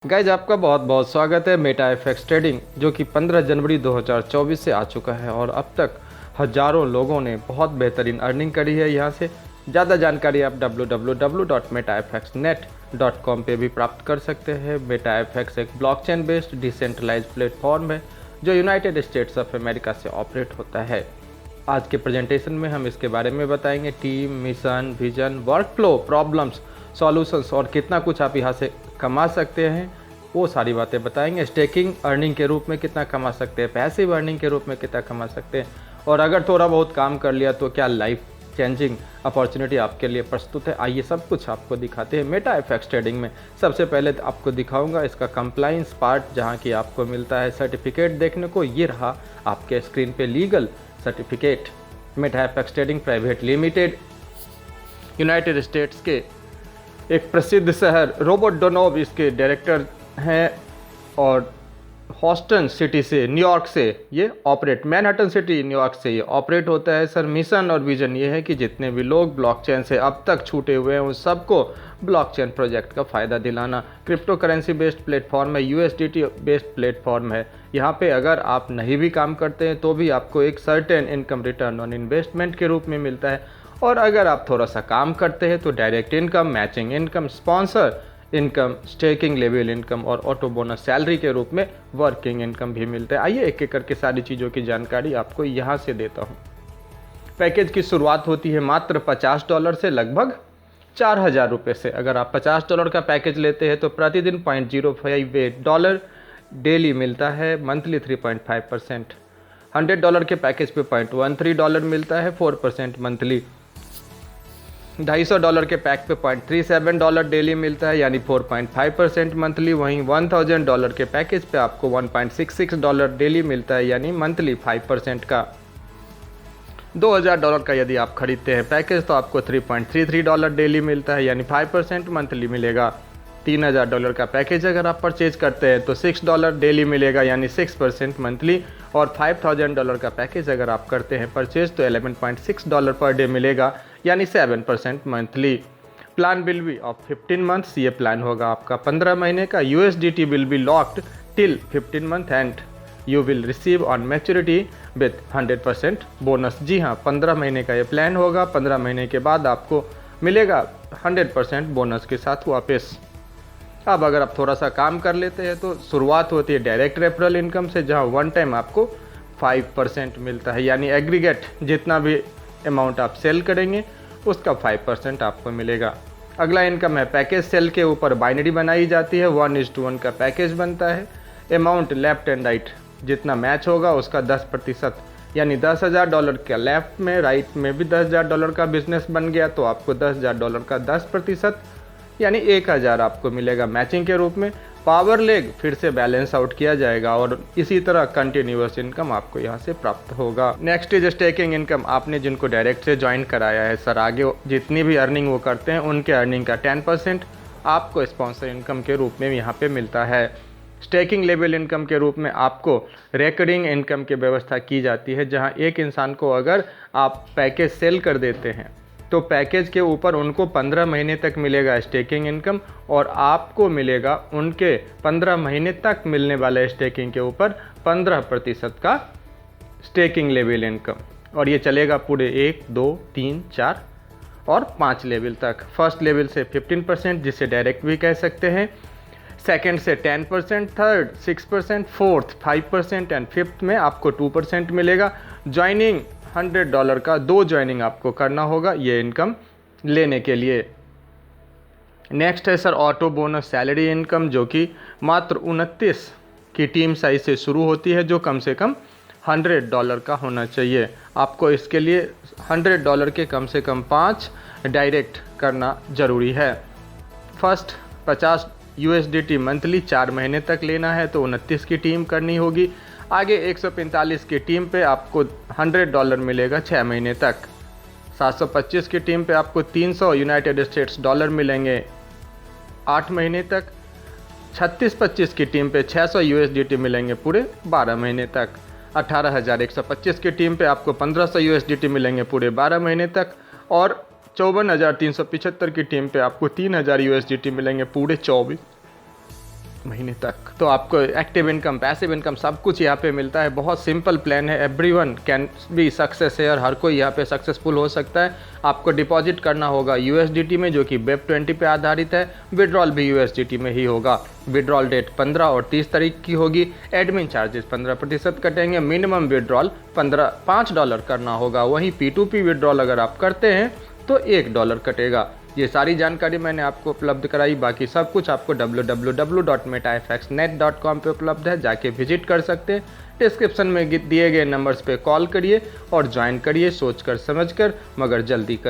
Guys आपका बहुत बहुत स्वागत है मेटा एफएक्स ट्रेडिंग जो कि 15 जनवरी 2024 से आ चुका है और अब तक हज़ारों लोगों ने बहुत बेहतरीन अर्निंग करी है। यहाँ से ज़्यादा जानकारी आप www.metafxnet.com पे भी प्राप्त कर सकते हैं। मेटा एफएक्स एक ब्लॉकचेन बेस्ड डिसेंट्रलाइज प्लेटफॉर्म है जो यूनाइटेड स्टेट्स ऑफ अमेरिका से ऑपरेट होता है। आज के प्रेजेंटेशन में हम इसके बारे में बताएंगे team, mission, vision, workflow, problems, solutions और कितना कुछ आप यहाँ से कमा सकते हैं, वो सारी बातें बताएंगे। स्टेकिंग अर्निंग के रूप में कितना कमा सकते हैं, पैसिव अर्निंग के रूप में कितना कमा सकते हैं और अगर थोड़ा बहुत काम कर लिया तो क्या लाइफ चेंजिंग अपॉर्चुनिटी आपके लिए प्रस्तुत है। आइए सब कुछ आपको दिखाते हैं मेटा एफएक्स ट्रेडिंग में। सबसे पहले तो आपको दिखाऊंगा इसका कंप्लाइंस पार्ट, जहाँ की आपको मिलता है सर्टिफिकेट देखने को। ये रहा आपके स्क्रीन पे legal certificate. Meta FX trading private limited United states के एक प्रसिद्ध शहर रोबोट-डोनोव इसके डायरेक्टर हैं और हॉस्टन सिटी से, न्यूयॉर्क से ये ऑपरेट, मैनहट्टन सिटी न्यूयॉर्क से ये ऑपरेट होता है। सर मिशन और विजन ये है कि जितने भी लोग ब्लॉकचेन से अब तक छूटे हुए हैं उन सबको ब्लॉकचेन प्रोजेक्ट का फ़ायदा दिलाना। क्रिप्टो करेंसी बेस्ड प्लेटफॉर्म है, यूएसडीटी बेस्ड प्लेटफॉर्म है। यहाँ पे अगर आप नहीं भी काम करते हैं तो भी आपको एक certain income return on investment के रूप में मिलता है और अगर आप थोड़ा सा काम करते हैं तो direct income, matching income, sponsor income, staking level income और ऑटो बोनस सैलरी के रूप में वर्किंग इनकम भी मिलता है। आइए एक एक करके सारी चीज़ों की जानकारी आपको यहाँ से देता हूँ। पैकेज की शुरुआत होती है मात्र $50 से लगभग 4,000 रुपये से। अगर आप $50 का पैकेज लेते हैं तो प्रतिदिन $0.058 डेली मिलता है, मंथली 3.5%। $100 के पैकेज पे $0.13 मिलता है, 4% मंथली। $250 के पैक पे $0.37 डेली मिलता है यानी 4.5% मंथली। वहीं $1,000 के पैकेज पे आपको $1.66 डेली मिलता है यानी मंथली 5% का। $2,000 का यदि आप खरीदते हैं पैकेज तो आपको $3.33 डेली मिलता है यानी 5% मंथली मिलेगा। $3,000 का पैकेज अगर आप परचेज करते हैं तो $6 डेली मिलेगा यानी 6% मंथली और $5,000 का पैकेज अगर आप करते हैं परचेज तो $11.6 पर डे मिलेगा यानी 7% monthly. Plan will be of 15 months, ये प्लान होगा आपका 15 महीने का। USDT will be locked till 15 month and you will receive on maturity with 100% bonus. जी हाँ, 15 महीने का ये प्लान होगा, 15 महीने के बाद आपको मिलेगा 100% बोनस के साथ वापस। अब अगर आप थोड़ा सा काम कर लेते हैं तो शुरुआत होती है डायरेक्ट रेफरल इनकम से, जहाँ वन टाइम आपको 5% मिलता है यानी एग्रीगेट जितना भी अमाउंट आप सेल करेंगे उसका 5% आपको मिलेगा। अगला इनकम है पैकेज सेल के ऊपर बाइनरी बनाई जाती है, 1:1 का पैकेज बनता है। अमाउंट लेफ्ट एंड राइट जितना मैच होगा उसका 10% यानी $10,000 का लेफ्ट में, राइट में भी $10,000 का बिजनेस बन गया तो आपको $10,000 का 10% यानी 1,000 आपको मिलेगा मैचिंग के रूप में। पावर लेग फिर से बैलेंस आउट किया जाएगा और इसी तरह कंटिन्यूअस इनकम आपको यहाँ से प्राप्त होगा। Next is staking income. आपने जिनको डायरेक्ट से ज्वाइन कराया है सर, आगे जितनी भी अर्निंग वो करते हैं उनके अर्निंग का 10% आपको स्पॉन्सर इनकम के रूप में यहाँ पे मिलता है। स्टेकिंग लेवल इनकम के रूप में आपको रेकरिंग इनकम की व्यवस्था की जाती है, जहाँ एक इंसान को अगर आप पैकेज सेल कर देते हैं तो पैकेज के ऊपर उनको 15 महीने तक मिलेगा स्टेकिंग इनकम और आपको मिलेगा उनके 15 महीने तक मिलने वाले स्टेकिंग के ऊपर 15% का स्टेकिंग लेवल इनकम और ये चलेगा पूरे 1, 2, 3, 4 और 5 लेवल तक। फर्स्ट लेवल से 15% जिसे डायरेक्ट भी कह सकते हैं, सेकेंड से 10%, थर्ड 6%, फोर्थ 5% एंड फिफ्थ में आपको 2% मिलेगा। ज्वाइनिंग $100 का 2 ज्वाइनिंग आपको करना होगा ये इनकम लेने के लिए। नेक्स्ट है sir auto bonus salary income, जो कि मात्र 29 की टीम साइज से शुरू होती है, जो कम से कम $100 का होना चाहिए। आपको इसके लिए $100 के कम से कम 5 डायरेक्ट करना ज़रूरी है। फर्स्ट 50 USDT मंथली 4 महीने तक लेना है तो 29 की टीम करनी होगी। आगे 145 की टीम पे आपको $100 मिलेगा 6 महीने तक। 725 की टीम पे आपको 300 यूनाइटेड स्टेट्स डॉलर मिलेंगे 8 महीने तक। 3625 की टीम पे 600 USDT मिलेंगे पूरे 12 महीने तक। 18,125 की टीम पे आपको 1500 USDT मिलेंगे पूरे 12 महीने तक और 54,375 की टीम पे आपको 3,000 USDT मिलेंगे पूरे 24 महीने तक। तो आपको एक्टिव इनकम, पैसिव इनकम सब कुछ यहाँ पे मिलता है। बहुत सिंपल प्लान है, एवरीवन कैन बी सक्सेस है और हर कोई यहाँ पे सक्सेसफुल हो सकता है। आपको डिपॉजिट करना होगा USDT में, जो कि BEP20 पे आधारित है। विड्रॉल भी USDT में ही होगा। विड्रॉल डेट 15 और 30 तारीख की होगी। एडमिन चार्जेस 15% कटेंगे। मिनिमम विड्रॉल $5 करना होगा। वहीं P2P विड्रॉल अगर आप करते हैं तो $1 कटेगा। ये सारी जानकारी मैंने आपको उपलब्ध कराई। बाकी सब कुछ आपको www.metafxnet.com पे उपलब्ध है, जाके विजिट कर सकते हैं। डिस्क्रिप्शन में दिए गए नंबर्स पे कॉल करिए और ज्वाइन करिए, सोच कर समझ कर, मगर जल्दी कर।